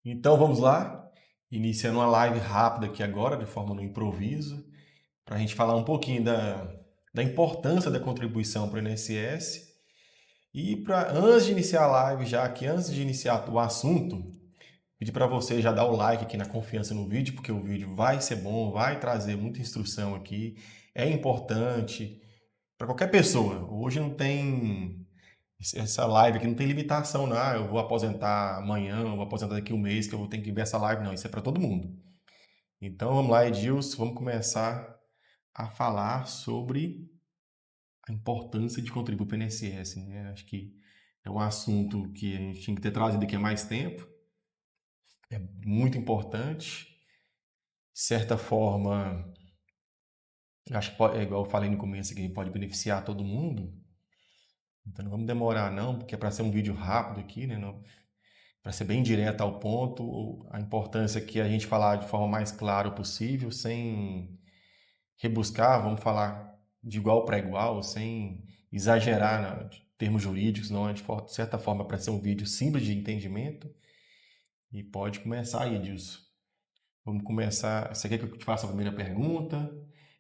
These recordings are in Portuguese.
Então vamos lá, iniciando uma live rápida aqui agora, de forma no improviso, para a gente falar um pouquinho da importância da contribuição para o INSS. E antes de iniciar a live, já aqui, antes de iniciar o assunto, pedir para você já dar o like aqui na confiança no vídeo, porque o vídeo vai ser bom, vai trazer muita instrução aqui, é importante para qualquer pessoa. Hoje não tem essa live aqui não tem limitação, não. Eu vou aposentar amanhã, eu vou aposentar daqui um mês, que eu vou ter que ver essa live, não. Isso é para todo mundo. Então vamos lá, Edilson, vamos começar a falar sobre a importância de contribuir para o INSS, né? Acho que é um assunto que a gente tinha que ter trazido aqui há mais tempo, é muito importante. De certa forma, acho que é igual eu falei no começo, que pode beneficiar todo mundo. Então não vamos demorar não, porque é para ser um vídeo rápido aqui, né? Para ser bem direto ao ponto, a importância aqui é a gente falar de forma mais clara possível, sem rebuscar, vamos falar de igual para igual, sem exagerar em termos jurídicos, não, de certa forma, para ser um vídeo simples de entendimento. E pode começar aí, Edilson. Vamos começar. Você quer que eu te faça a primeira pergunta?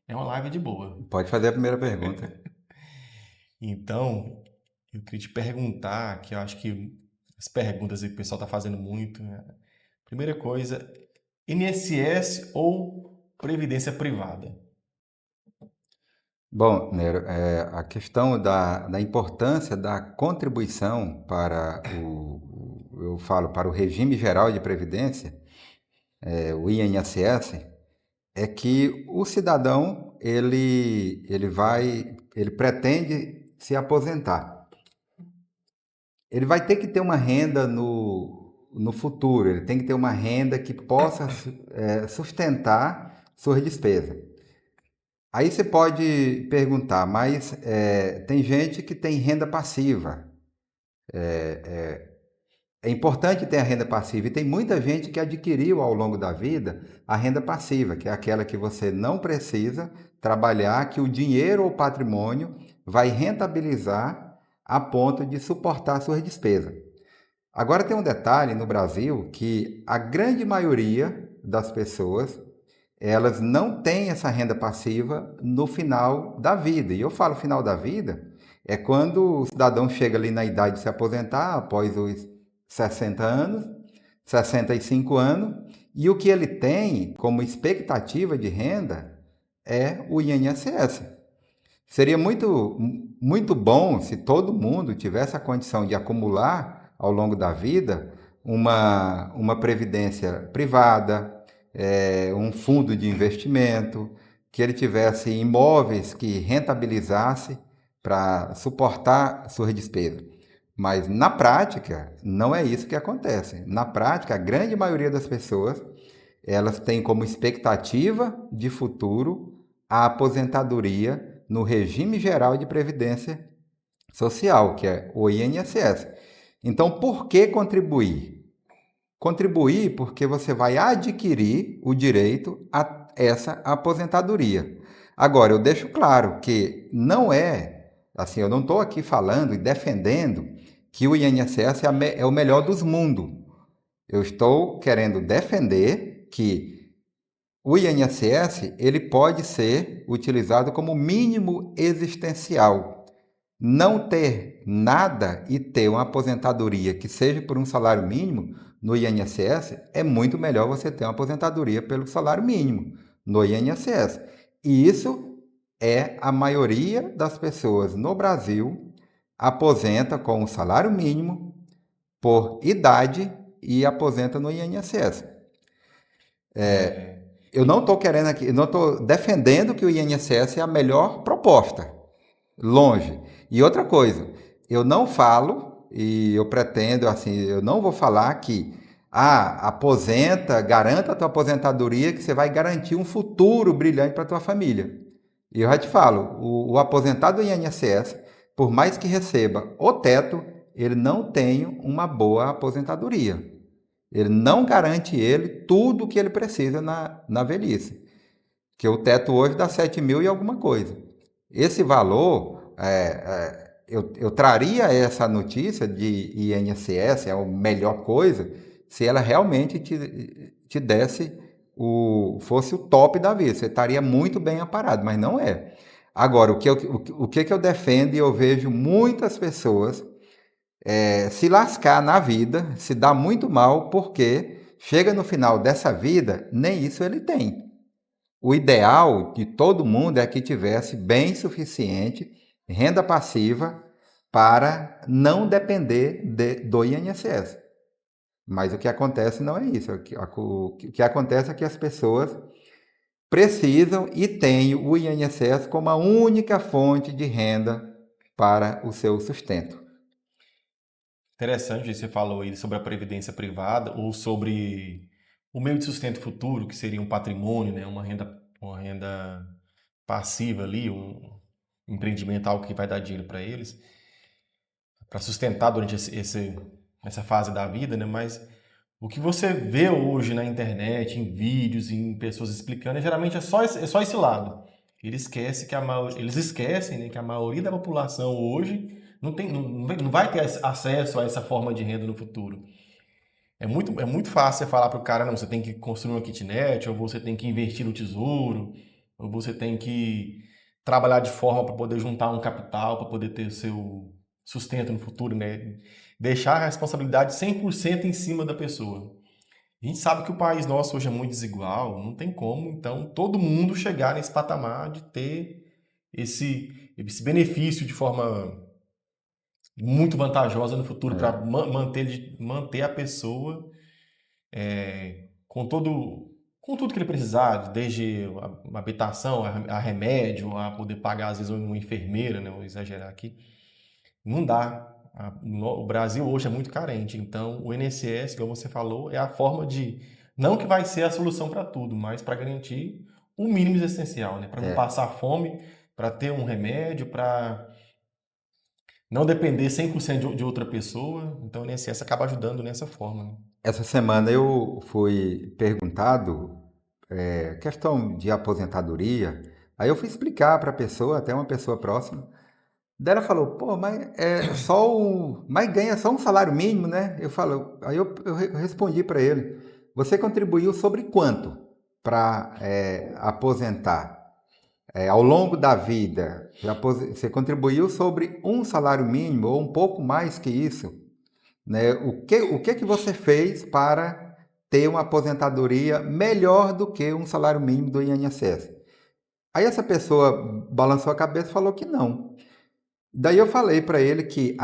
É uma live de boa. Pode fazer a primeira pergunta. Então, eu queria te perguntar, que eu acho que as perguntas aí que o pessoal está fazendo muito, né? Primeira coisa, INSS ou Previdência Privada? Bom, Nero, a questão da importância da contribuição para eu falo, para o regime geral de previdência, o INSS, é que o cidadão, ele pretende se aposentar. Ele vai ter que ter uma renda no futuro, ele tem que ter uma renda que possa sustentar suas despesas. Aí você pode perguntar, mas tem gente que tem renda passiva. É importante ter a renda passiva e tem muita gente que adquiriu ao longo da vida a renda passiva, que é aquela que você não precisa trabalhar, que o dinheiro ou patrimônio vai rentabilizar a ponto de suportar suas despesas. Agora tem um detalhe no Brasil que a grande maioria das pessoas elas não têm essa renda passiva no final da vida. E eu falo final da vida, é quando o cidadão chega ali na idade de se aposentar, após os 60 anos, 65 anos, e o que ele tem como expectativa de renda é o INSS. Seria muito bom se todo mundo tivesse a condição de acumular ao longo da vida uma previdência privada, um fundo de investimento, que ele tivesse imóveis que rentabilizasse para suportar suas despesas. Mas na prática, não é isso que acontece. Na prática, a grande maioria das pessoas, elas têm como expectativa de futuro a aposentadoria no regime geral de previdência social, que é o INSS. Então, por que contribuir? Contribuir porque você vai adquirir o direito a essa aposentadoria. Agora, eu deixo claro que não é, assim, eu não estou aqui falando e defendendo que o INSS é o melhor dos mundos. Eu estou querendo defender que o INSS ele pode ser utilizado como mínimo existencial. Não ter nada e ter uma aposentadoria que seja por um salário mínimo no INSS é muito melhor você ter uma aposentadoria pelo salário mínimo no INSS. E isso é a maioria das pessoas no Brasil aposenta com o salário mínimo por idade e aposenta no INSS. Eu não estou querendo aqui, eu não estou defendendo que o INSS é a melhor proposta. Longe. E outra coisa, eu não falo e eu pretendo, assim, eu não vou falar que aposenta, garanta a tua aposentadoria que você vai garantir um futuro brilhante para a tua família. E eu já te falo, o aposentado do INSS, por mais que receba o teto, ele não tem uma boa aposentadoria. Ele não garante ele tudo o que ele precisa na velhice. Que o teto hoje dá 7 mil e alguma coisa. Esse valor, eu traria essa notícia de INSS, é a melhor coisa, se ela realmente te desse fosse o top da vida. Você estaria muito bem amparado, mas não é. Agora, o que eu defendo e eu vejo muitas pessoas se lascar na vida, se dar muito mal, porque chega no final dessa vida, nem isso ele tem. O ideal de todo mundo é que tivesse bem suficiente renda passiva para não depender do INSS. Mas o que acontece não é isso. O que acontece é que as pessoas precisam e têm o INSS como a única fonte de renda para o seu sustento. Interessante, você falou aí sobre a previdência privada ou sobre o meio de sustento futuro, que seria um patrimônio, né? Uma renda passiva ali, um empreendimento, algo que vai dar dinheiro para eles, para sustentar durante essa fase da vida, né? Mas o que você vê hoje na internet, em vídeos, em pessoas explicando, geralmente é só esse lado. Eles esquecem, né, que a maioria da população hoje não vai ter acesso a essa forma de renda no futuro. É muito fácil você falar para o cara, não, você tem que construir uma kitnet, ou você tem que investir no tesouro, ou você tem que trabalhar de forma para poder juntar um capital, para poder ter o seu sustento no futuro, né? Deixar a responsabilidade 100% em cima da pessoa. A gente sabe que o país nosso hoje é muito desigual, não tem como, então, todo mundo chegar nesse patamar de ter esse benefício de forma muito vantajosa no futuro para É. manter a pessoa com com tudo que ele precisar, desde a habitação, a remédio, a poder pagar às vezes uma enfermeira, né, vou exagerar aqui. Não dá. O Brasil hoje é muito carente, então o INSS, como você falou, é a forma de, não que vai ser a solução para tudo, mas para garantir o mínimo essencial, né? Para não É. passar fome, para ter um remédio, para não depender 100% de outra pessoa. Então o INSS acaba ajudando nessa forma, né? Essa semana eu fui perguntado questão de aposentadoria. Aí eu fui explicar para a pessoa, até uma pessoa próxima. Daí ela falou, pô, mas mas ganha só um salário mínimo, né? Aí eu respondi para ele, você contribuiu sobre quanto para aposentar? Ao longo da vida, você contribuiu sobre um salário mínimo ou um pouco mais que isso, né? O que você fez para ter uma aposentadoria melhor do que um salário mínimo do INSS? Aí essa pessoa balançou a cabeça e falou que não. Daí eu falei para ele que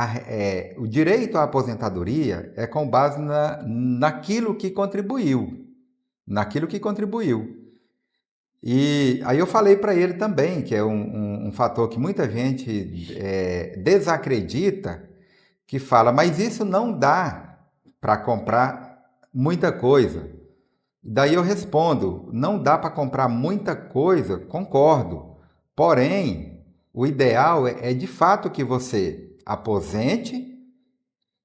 o direito à aposentadoria é com base naquilo que contribuiu, naquilo que contribuiu. E aí eu falei para ele também, que é um fator que muita gente desacredita, que fala, mas isso não dá para comprar muita coisa. Daí eu respondo, não dá para comprar muita coisa, concordo. Porém, o ideal é de fato que você aposente,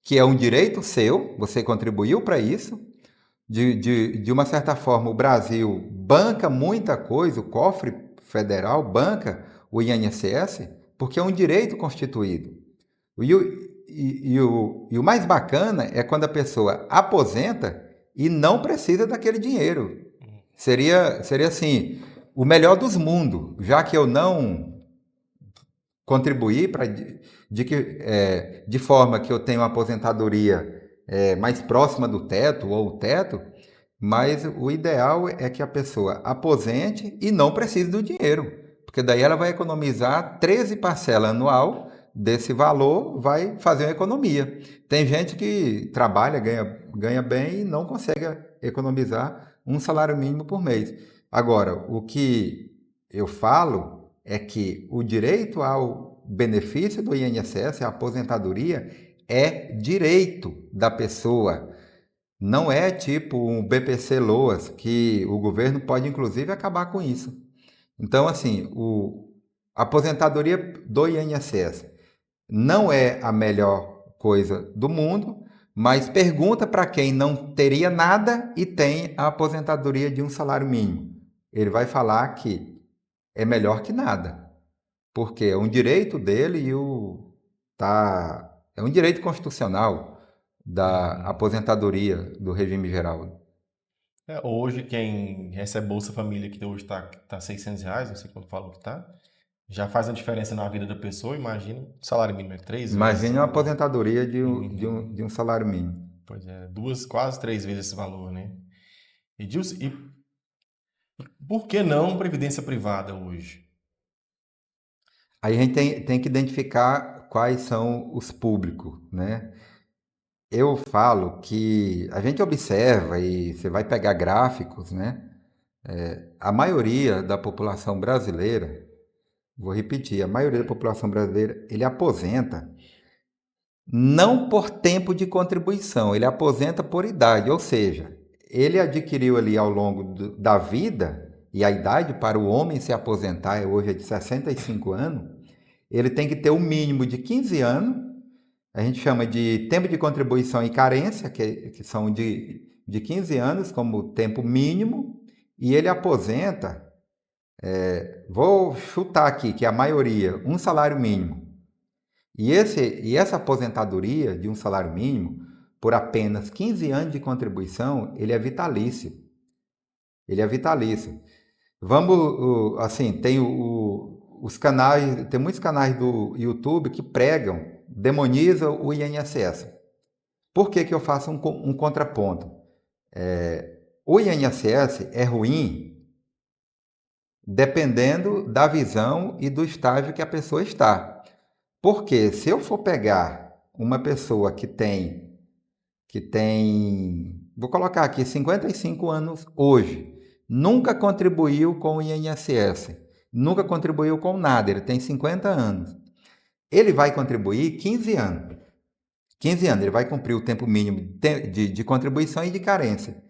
que é um direito seu, você contribuiu para isso. De uma certa forma, o Brasil banca muita coisa, o cofre federal banca o INSS, porque é um direito constituído. E o mais bacana é quando a pessoa aposenta e não precisa daquele dinheiro. Seria assim, o melhor dos mundos, já que eu não contribuí de forma que eu tenha uma aposentadoria mais próxima do teto ou o teto, mas o ideal é que a pessoa aposente e não precise do dinheiro, porque daí ela vai economizar 13 parcelas anual desse valor, vai fazer uma economia. Tem gente que trabalha, ganha bem e não consegue economizar um salário mínimo por mês. Agora, o que eu falo é que o direito ao benefício do INSS, a aposentadoria, é direito da pessoa. Não é tipo um BPC-Loas, que o governo pode inclusive acabar com isso. Então, assim, a aposentadoria do INSS não é a melhor coisa do mundo, mas pergunta para quem não teria nada e tem a aposentadoria de um salário mínimo. Ele vai falar que é melhor que nada, porque é um direito dele é um direito constitucional. da Uhum. aposentadoria do regime geral. Hoje, quem recebe Bolsa Família, que hoje tá R$ 600, não sei quanto falou que tá, já faz a diferença na vida da pessoa, imagina. O salário mínimo é 3 vezes esse Imagine uma valor. aposentadoria Uhum. de um salário mínimo. Pois é, duas, quase 3 vezes esse valor, né? Edilson, e por que não previdência privada hoje? Aí a gente tem que identificar quais são os públicos, né? Eu falo que a gente observa e você vai pegar gráficos, né? A maioria da população brasileira, vou repetir, a maioria da população brasileira, ele aposenta não por tempo de contribuição, ele aposenta por idade, ou seja, ele adquiriu ali ao longo da vida, e a idade para o homem se aposentar hoje é de 65 anos, ele tem que ter um mínimo de 15 anos, a gente chama de tempo de contribuição e carência, que são de 15 anos como tempo mínimo, e ele aposenta, vou chutar aqui, que é a maioria, um salário mínimo. E essa aposentadoria de um salário mínimo, por apenas 15 anos de contribuição, ele é vitalício. Ele é vitalício. Vamos, assim, os canais, tem muitos canais do YouTube que pregam, demonizam o INSS. Por que que eu faço um contraponto? O INSS é ruim dependendo da visão e do estágio que a pessoa está. Porque se eu for pegar uma pessoa vou colocar aqui 55 anos hoje, nunca contribuiu com o INSS, nunca contribuiu com nada, ele tem 50 anos. Ele vai contribuir 15 anos. 15 anos, ele vai cumprir o tempo mínimo de contribuição e de carência.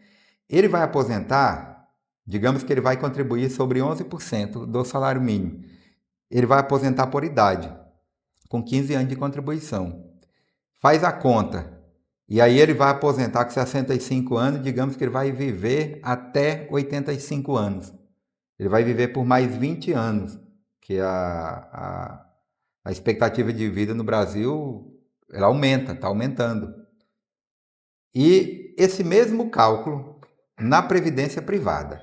Ele vai aposentar, digamos que ele vai contribuir sobre 11% do salário mínimo. Ele vai aposentar por idade, com 15 anos de contribuição. Faz a conta. E aí ele vai aposentar com 65 anos, digamos que ele vai viver até 85 anos. Ele vai viver por mais 20 anos, que a expectativa de vida no Brasil ela aumenta, está aumentando. E esse mesmo cálculo na previdência privada.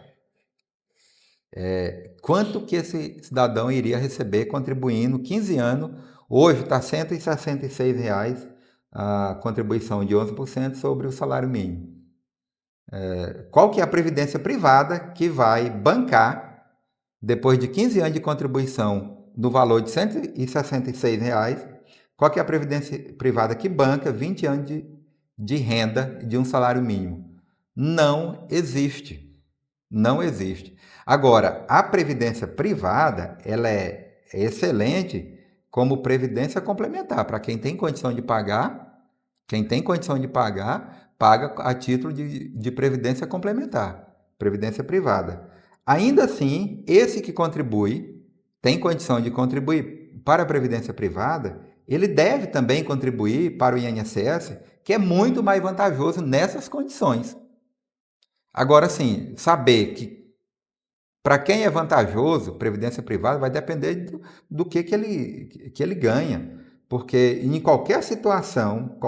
Quanto que esse cidadão iria receber contribuindo 15 anos? Hoje está R$ 166 a contribuição de 11% sobre o salário mínimo. Qual que é a previdência privada que vai bancar, depois de 15 anos de contribuição no valor de R$ 166, qual que é a previdência privada que banca 20 anos de renda de um salário mínimo? Não existe. Não existe. Agora, a previdência privada, ela é excelente como previdência complementar. Para quem tem condição de pagar, quem tem condição de pagar, paga a título de previdência complementar, previdência privada. Ainda assim, esse que contribui, tem condição de contribuir para a previdência privada, ele deve também contribuir para o INSS, que é muito mais vantajoso nessas condições. Agora, sim, saber que para quem é vantajoso, previdência privada vai depender do que ele ganha. Porque em qualquer situação,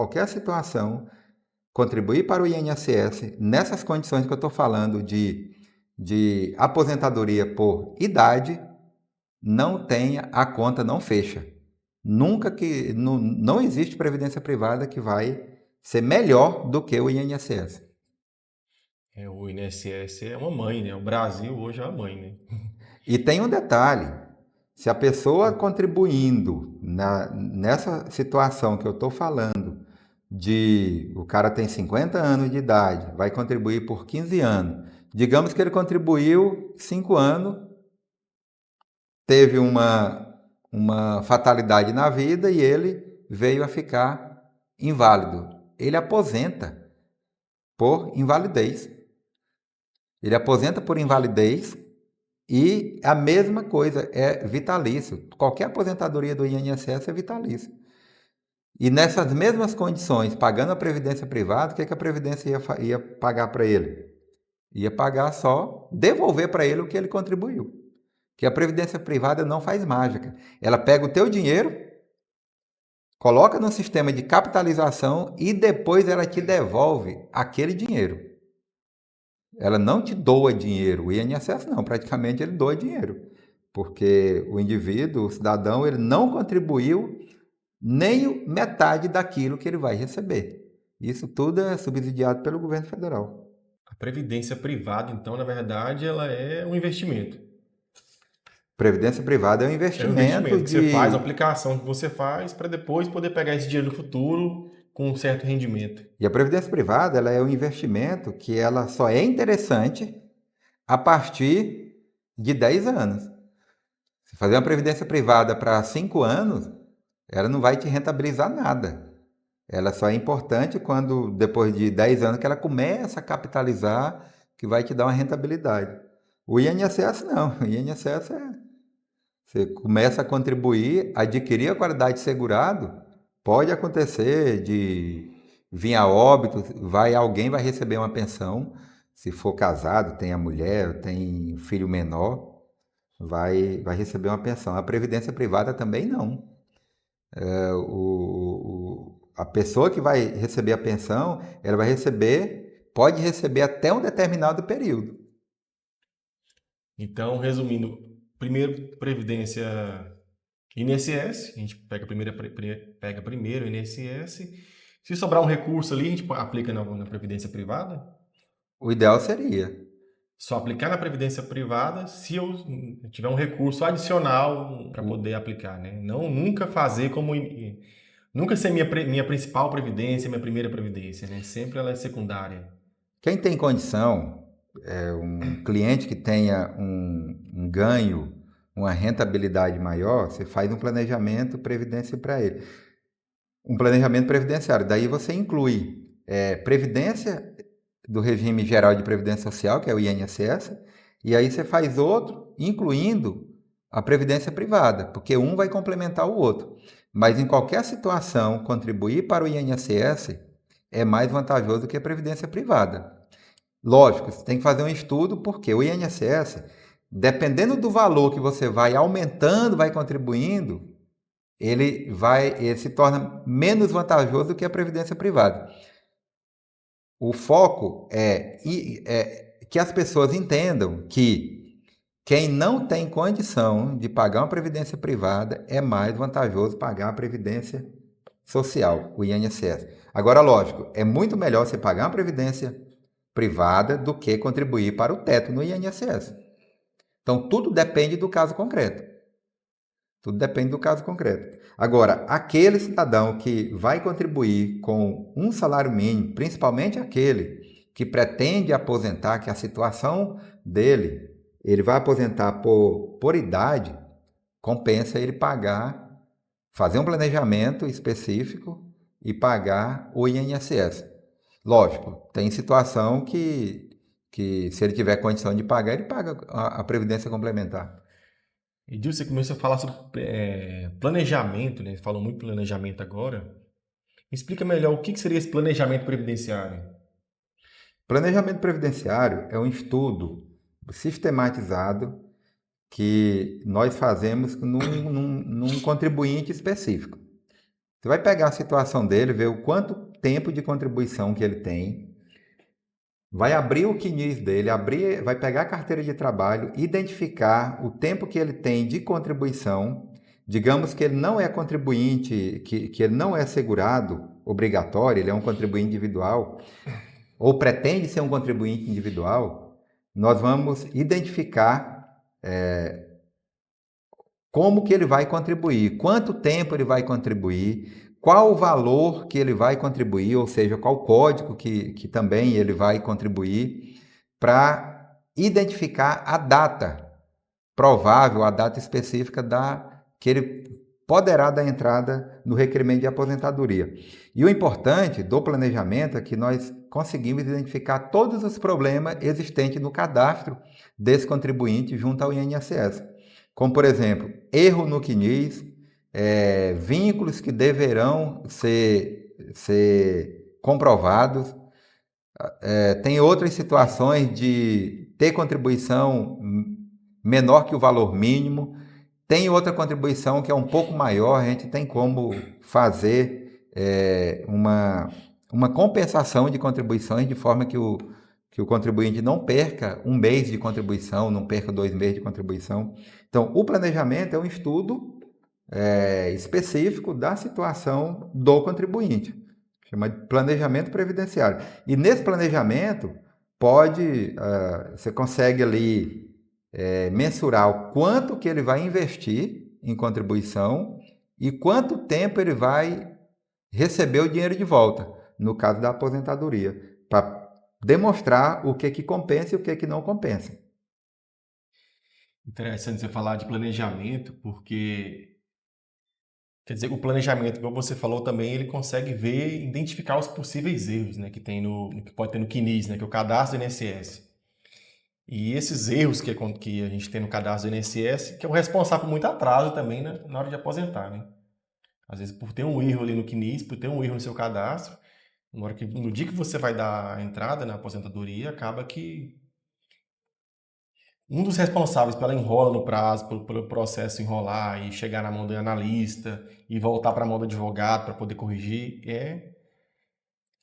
contribuir para o INSS, nessas condições que eu estou falando de aposentadoria por idade, não tem, a conta não fecha. Nunca que, não existe previdência privada que vai ser melhor do que o INSS. O INSS é uma mãe, né? O Brasil hoje é uma mãe, né? E tem um detalhe: se a pessoa contribuindo nessa situação que eu estou falando, de o cara tem 50 anos de idade, vai contribuir por 15 anos. Digamos que ele contribuiu 5 anos, teve uma fatalidade na vida e ele veio a ficar inválido. Ele aposenta por invalidez. Ele aposenta por invalidez. E a mesma coisa, é vitalício. Qualquer aposentadoria do INSS é vitalício. E nessas mesmas condições, pagando a previdência privada, o que a previdência ia pagar para ele? Ia pagar só, devolver para ele o que ele contribuiu. Que a previdência privada não faz mágica. Ela pega o teu dinheiro coloca no sistema de capitalização e depois ela te devolve aquele dinheiro. Ela não te doa dinheiro. O INSS não, praticamente ele doa dinheiro. Porque o indivíduo, o cidadão, ele não contribuiu nem metade daquilo que ele vai receber. Isso tudo é subsidiado pelo governo federal. A previdência privada, então, na verdade, ela é um investimento. Previdência privada é um É um investimento investimento que você faz, uma de... aplicação que você faz para depois poder pegar esse dinheiro no futuro com um certo rendimento. E a previdência privada, ela é um investimento que ela só é interessante a partir de 10 anos. Se fazer uma previdência privada para 5 anos, ela não vai te rentabilizar nada. Ela só é importante quando, depois de 10 anos, que ela começa a capitalizar, que vai te dar uma rentabilidade. O INSS não. O INSS você começa a contribuir, adquirir a qualidade de segurado, pode acontecer de vir a óbito, alguém vai receber uma pensão, se for casado, tem a mulher, tem filho menor, vai receber uma pensão. A previdência privada também não. A pessoa que vai receber a pensão, ela vai receber, pode receber até um determinado período. Então, resumindo, primeiro previdência INSS, a gente pega primeiro o INSS. Se sobrar um recurso ali, a gente aplica na previdência privada. O ideal seria. Só aplicar na previdência privada se eu tiver um recurso adicional para poder aplicar, né? Não nunca fazer como nunca ser minha principal previdência, minha primeira previdência, né? Sempre ela é secundária. Quem tem condição, um cliente que tenha um ganho, uma rentabilidade maior, você faz um planejamento previdência para ele. Um planejamento previdenciário. Daí você inclui previdência do regime geral de previdência social, que é o INSS, e aí você faz outro, incluindo a previdência privada, porque um vai complementar o outro. Mas em qualquer situação, contribuir para o INSS é mais vantajoso que a previdência privada. Lógico, você tem que fazer um estudo, porque o INSS, dependendo do valor que você vai aumentando, vai contribuindo, ele se torna menos vantajoso do que a previdência privada. O foco é que as pessoas entendam que quem não tem condição de pagar uma previdência privada é mais vantajoso pagar a previdência social, o INSS. Agora, lógico, é muito melhor você pagar uma previdência privada do que contribuir para o teto no INSS. Então, tudo depende do caso concreto. Tudo depende do caso concreto. Agora, aquele cidadão que vai contribuir com um salário mínimo, principalmente aquele que pretende aposentar, que a situação dele, ele vai aposentar por idade, compensa ele pagar, fazer um planejamento específico e pagar o INSS. Lógico, tem situação que se ele tiver condição de pagar, ele paga a previdência complementar. Edilson, você começou a falar sobre planejamento, né? Você falou muito planejamento agora. Me explica melhor o que seria esse planejamento previdenciário. Planejamento previdenciário é um estudo sistematizado que nós fazemos num contribuinte específico. Você vai pegar a situação dele, ver o quanto tempo de contribuição que ele tem, vai abrir o CNIS dele, vai pegar a carteira de trabalho, identificar o tempo que ele tem de contribuição. Digamos que ele não é contribuinte, que ele não é segurado obrigatório, ele é um contribuinte individual, ou pretende ser um contribuinte individual, nós vamos identificar como que ele vai contribuir, quanto tempo ele vai contribuir, qual o valor que ele vai contribuir, ou seja, qual código que também ele vai contribuir, para identificar a data provável, a data específica que ele poderá dar entrada no requerimento de aposentadoria. E o importante do planejamento é que nós conseguimos identificar todos os problemas existentes no cadastro desse contribuinte junto ao INSS. Como, por exemplo, erro no CNIS, vínculos que deverão ser comprovados. Tem outras situações de ter contribuição menor que o valor mínimo. Tem outra contribuição que é um pouco maior, a gente tem como fazer uma compensação de contribuições de forma que o contribuinte não perca um mês de contribuição, não perca 2 meses de contribuição. Então, o planejamento é um estudo específico da situação do contribuinte, chama de planejamento previdenciário. E nesse planejamento, você consegue ali mensurar o quanto que ele vai investir em contribuição e quanto tempo ele vai receber o dinheiro de volta, no caso da aposentadoria, para demonstrar o que compensa e o que não compensa. Interessante você falar de planejamento, porque quer dizer, o planejamento, como você falou também, ele consegue ver, identificar os possíveis erros, né, que tem que pode ter no CNIS, né, que é o cadastro do INSS. E esses erros que a gente tem no cadastro do INSS, que é o responsável por muito atraso também, né, na hora de aposentar, né? Às vezes por ter um erro ali no CNIS, por ter um erro no seu cadastro, no dia que você vai dar a entrada na aposentadoria, acaba que um dos responsáveis pela enrola no prazo, pelo processo enrolar e chegar na mão do analista e voltar para a mão do advogado para poder corrigir,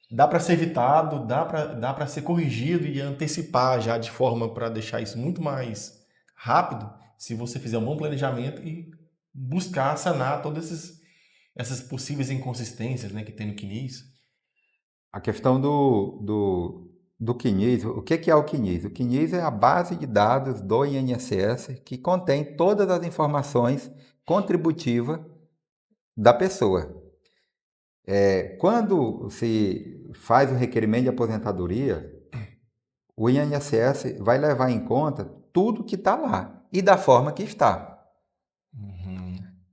dá para ser evitado, dá para ser corrigido e antecipar já de forma para deixar isso muito mais rápido, se você fizer um bom planejamento e buscar sanar todas essas possíveis inconsistências, né, que tem no CNIS. A questão do CNIS, o que é o CNIS? O CNIS é a base de dados do INSS que contém todas as informações contributivas da pessoa. Quando se faz o requerimento de aposentadoria, o INSS vai levar em conta tudo que está lá e da forma que está.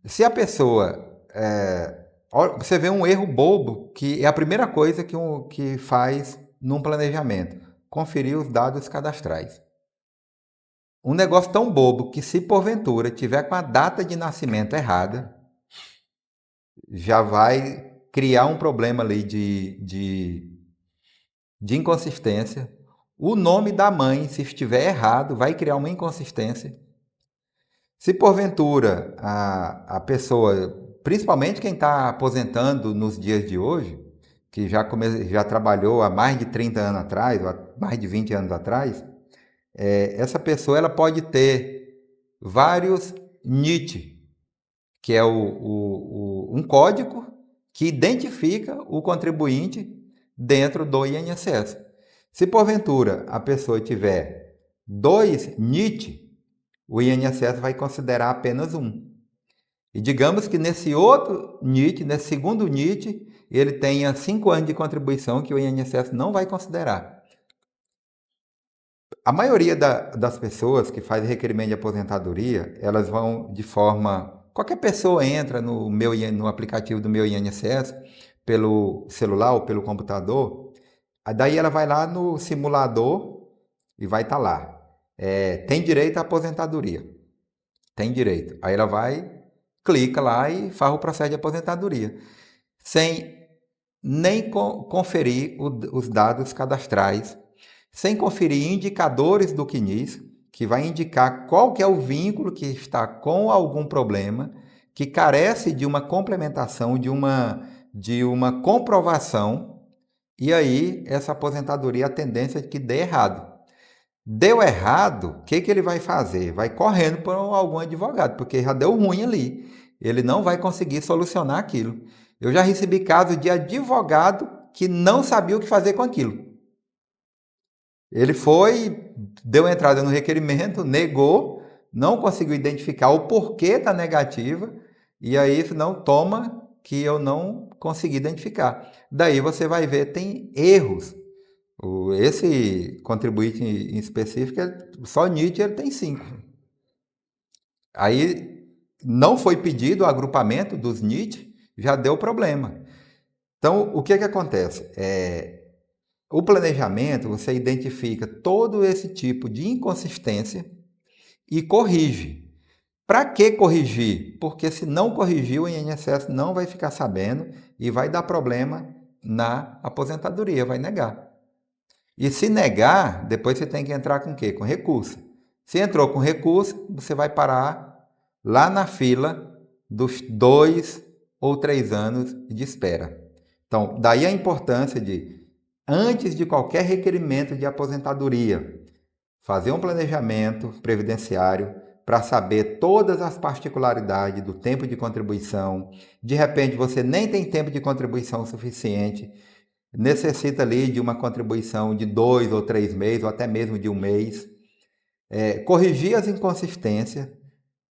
Se a pessoa... você vê um erro bobo, que é a primeira coisa que faz num planejamento, conferir os dados cadastrais. Um negócio tão bobo que, se porventura tiver com a data de nascimento errada, já vai criar um problema ali de inconsistência. O nome da mãe, se estiver errado, vai criar uma inconsistência. Se porventura a pessoa, principalmente quem está aposentando nos dias de hoje, que já trabalhou há mais de 30 anos atrás, ou há mais de 20 anos atrás, essa pessoa ela pode ter vários NIT, que é um código que identifica o contribuinte dentro do INSS. Se porventura a pessoa tiver 2 NIT, o INSS vai considerar apenas um. E digamos que nesse outro NIT, nesse segundo NIT, ele tenha 5 anos de contribuição que o INSS não vai considerar. A maioria das pessoas que faz requerimento de aposentadoria, elas vão de forma... Qualquer pessoa entra no aplicativo do meu INSS, pelo celular ou pelo computador, daí ela vai lá no simulador e vai estar lá. Tem direito à aposentadoria. Tem direito. Aí ela vai, clica lá e faz o processo de aposentadoria. Sem nem conferir os dados cadastrais, sem conferir indicadores do CNIS, que vai indicar qual que é o vínculo que está com algum problema, que carece de uma complementação, de uma comprovação, e aí essa aposentadoria, a tendência é que dê errado. Deu errado, o que ele vai fazer? Vai correndo para algum advogado, porque já deu ruim ali. Ele não vai conseguir solucionar aquilo. Eu já recebi casos de advogado que não sabia o que fazer com aquilo. Ele foi, deu entrada no requerimento, negou, não conseguiu identificar o porquê da negativa, e aí não toma que eu não consegui identificar. Daí você vai ver, tem erros. Esse contribuinte em específico, só NIT ele tem 5. Aí não foi pedido o agrupamento dos NIT, já deu problema. Então, o que acontece? O planejamento, você identifica todo esse tipo de inconsistência e corrige. Para que corrigir? Porque se não corrigir, o INSS não vai ficar sabendo e vai dar problema na aposentadoria, vai negar. E se negar, depois você tem que entrar com o quê? Com recurso. Se entrou com recurso, você vai parar lá na fila dos 2 ou 3 anos de espera. Então, daí a importância de, antes de qualquer requerimento de aposentadoria, fazer um planejamento previdenciário para saber todas as particularidades do tempo de contribuição. De repente, você nem tem tempo de contribuição suficiente, necessita ali de uma contribuição de 2 ou 3 meses, ou até mesmo de 1 mês. Corrigir as inconsistências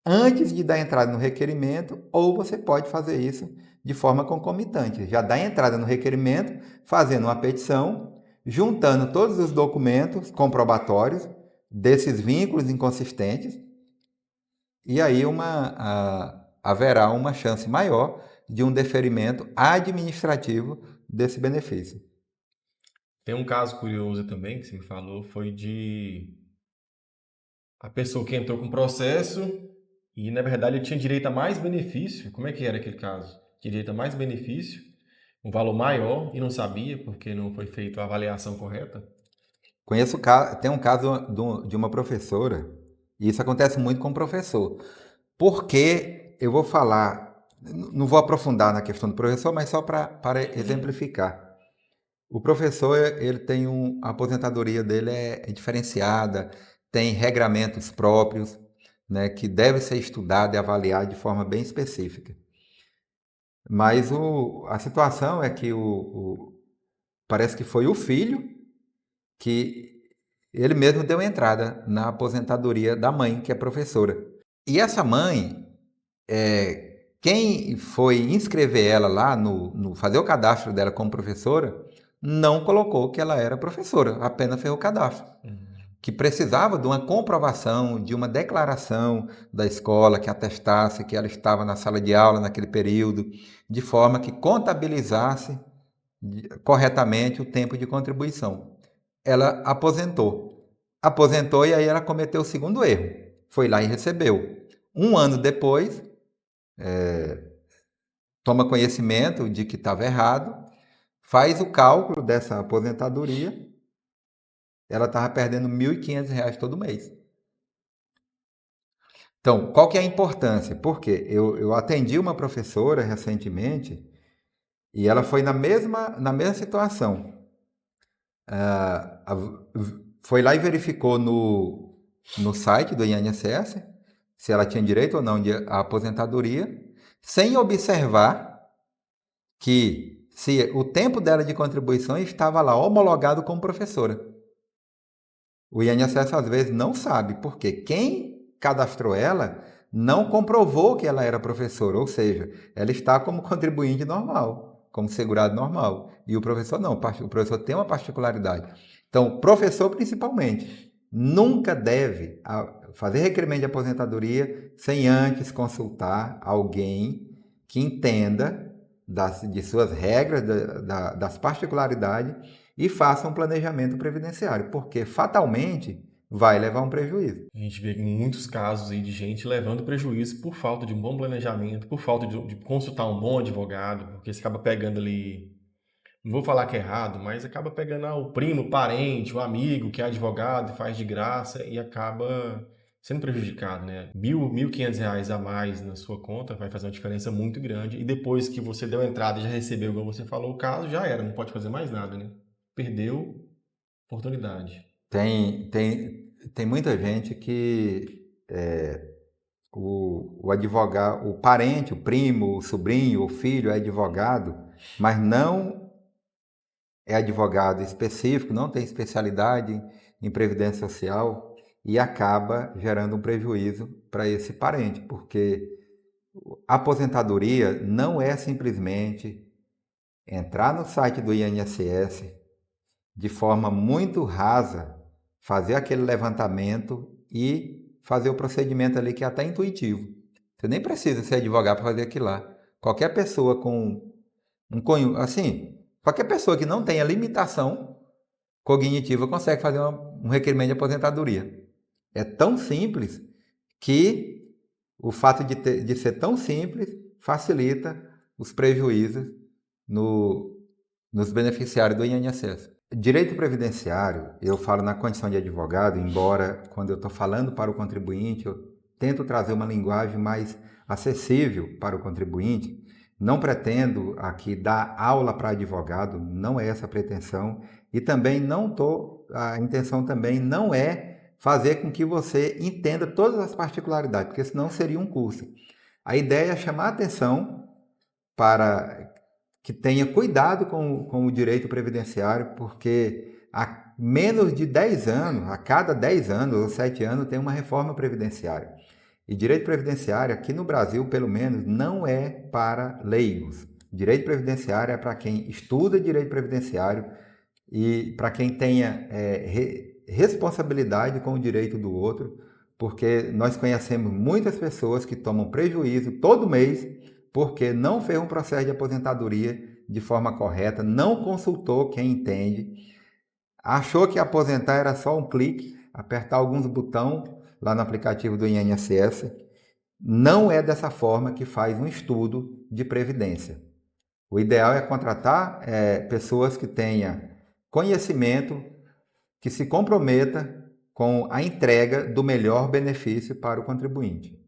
antes de dar entrada no requerimento, ou você pode fazer isso de forma concomitante. Já dá entrada no requerimento, fazendo uma petição, juntando todos os documentos comprobatórios desses vínculos inconsistentes, e aí haverá uma chance maior de um deferimento administrativo desse benefício. Tem um caso curioso também que você me falou, foi de a pessoa que entrou com processo e, na verdade, ele tinha direito a mais benefício. Como é que era aquele caso? Tinha direito a mais benefício, um valor maior, e não sabia porque não foi feita a avaliação correta. Tem um caso de uma professora, e isso acontece muito com o professor, porque eu vou falar, não vou aprofundar na questão do professor, mas só para exemplificar. O professor, ele tem a aposentadoria dele é diferenciada, tem regramentos próprios, né, que deve ser estudado e avaliado de forma bem específica. Mas a situação é que parece que foi o filho que ele mesmo deu entrada na aposentadoria da mãe, que é professora. E essa mãe, quem foi inscrever ela lá, fazer o cadastro dela como professora, não colocou que ela era professora, apenas fez o cadastro. Que precisava de uma comprovação, de uma declaração da escola que atestasse que ela estava na sala de aula naquele período, de forma que contabilizasse corretamente o tempo de contribuição. Ela aposentou e aí ela cometeu o segundo erro. Foi lá e recebeu. 1 ano depois, toma conhecimento de que estava errado, faz o cálculo dessa aposentadoria, ela estava perdendo R$ 1.500 todo mês. Então, qual que é a importância? Porque eu atendi uma professora recentemente e ela foi na mesma situação. Foi lá e verificou no site do INSS se ela tinha direito ou não à aposentadoria, sem observar que se o tempo dela de contribuição estava lá homologado como professora. O INSS às vezes não sabe, porque quem cadastrou ela não comprovou que ela era professora, ou seja, ela está como contribuinte normal, como segurado normal. E o professor não, o professor tem uma particularidade. Então, o professor principalmente nunca deve fazer requerimento de aposentadoria sem antes consultar alguém que entenda de suas regras, das particularidades e faça um planejamento previdenciário, porque fatalmente vai levar um prejuízo. A gente vê muitos casos aí de gente levando prejuízo por falta de um bom planejamento, por falta de consultar um bom advogado, porque você acaba pegando ali, não vou falar que é errado, mas acaba pegando o primo, o parente, o amigo que é advogado e faz de graça e acaba sendo prejudicado, né? R$ 1.500 a mais na sua conta vai fazer uma diferença muito grande. E depois que você deu a entrada e já recebeu, como você falou, o caso já era, não pode fazer mais nada, né? Perdeu a oportunidade. Tem muita gente que o advogado, o parente, o primo, o sobrinho, o filho é advogado, mas não é advogado específico, não tem especialidade em previdência social e acaba gerando um prejuízo para esse parente, porque a aposentadoria não é simplesmente entrar no site do INSS de forma muito rasa, fazer aquele levantamento e fazer o procedimento ali que é até intuitivo. Você nem precisa ser advogado para fazer aquilo lá. Qualquer pessoa qualquer pessoa que não tenha limitação cognitiva consegue fazer um requerimento de aposentadoria. É tão simples que o fato de ser tão simples facilita os prejuízos nos beneficiários do INSS. Direito previdenciário, eu falo na condição de advogado, embora quando eu estou falando para o contribuinte, eu tento trazer uma linguagem mais acessível para o contribuinte. Não pretendo aqui dar aula para advogado, não é essa a pretensão. E também a intenção também não é fazer com que você entenda todas as particularidades, porque senão seria um curso. A ideia é chamar a atenção para que tenha cuidado com o direito previdenciário, porque há menos de 10 anos, a cada 10 anos ou 7 anos, tem uma reforma previdenciária. E direito previdenciário, aqui no Brasil, pelo menos, não é para leigos. Direito previdenciário é para quem estuda direito previdenciário e para quem tenha responsabilidade com o direito do outro, porque nós conhecemos muitas pessoas que tomam prejuízo todo mês porque não fez um processo de aposentadoria de forma correta, não consultou quem entende, achou que aposentar era só um clique, apertar alguns botões lá no aplicativo do INSS. Não é dessa forma que faz um estudo de previdência. O ideal é contratar pessoas que tenham conhecimento, que se comprometa com a entrega do melhor benefício para o contribuinte.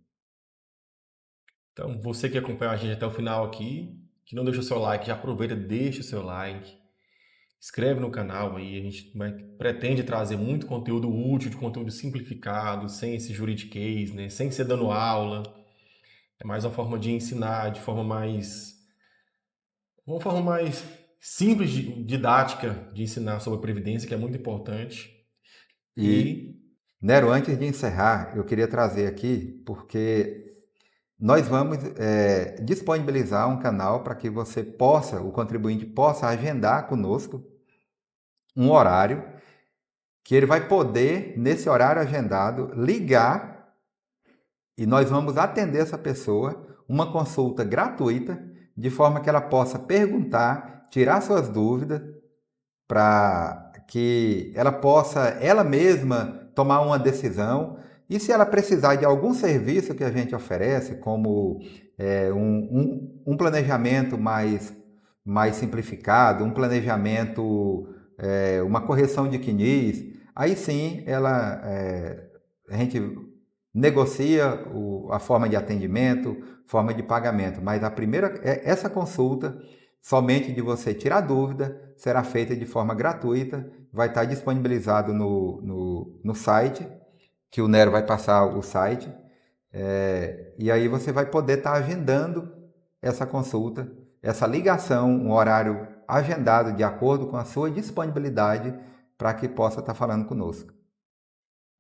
Então, você que acompanha a gente até o final aqui, que não deixou seu like, já aproveita, deixa o seu like, inscreve no canal aí, a gente pretende trazer muito conteúdo útil, de conteúdo simplificado, sem esse juridiquês, né? Sem ser dando aula. É mais uma forma de ensinar, uma forma mais simples, didática de ensinar sobre a previdência, que é muito importante. E, Nero, antes de encerrar, eu queria trazer aqui, porque nós vamos disponibilizar um canal para que o contribuinte possa agendar conosco um horário que ele vai poder, nesse horário agendado, ligar e nós vamos atender essa pessoa, uma consulta gratuita, de forma que ela possa perguntar, tirar suas dúvidas, para que ela possa, ela mesma, tomar uma decisão. E se ela precisar de algum serviço que a gente oferece, como um planejamento mais simplificado, um planejamento, uma correção de CNIS, aí sim a gente negocia a forma de atendimento, forma de pagamento. Mas essa consulta, somente de você tirar dúvida, será feita de forma gratuita, vai estar disponibilizado no site, que o Nero vai passar o site, e aí você vai poder estar agendando essa consulta, essa ligação, um horário agendado de acordo com a sua disponibilidade para que possa estar falando conosco.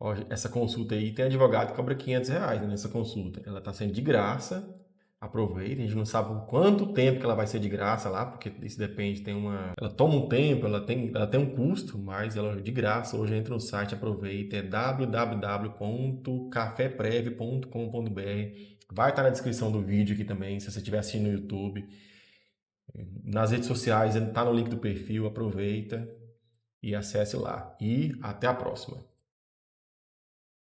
Ó, essa consulta aí tem advogado que cobra R$ 500, né, nessa consulta. Ela está sendo de graça. Aproveita, a gente não sabe o quanto tempo que ela vai ser de graça lá, porque isso depende, ela toma um tempo, ela tem um custo, mas ela é de graça. Hoje entra no site, aproveita, é www.cafeprev.com.br. Vai estar na descrição do vídeo aqui também, se você estiver assistindo no YouTube. Nas redes sociais, está no link do perfil, aproveita e acesse lá. E até a próxima.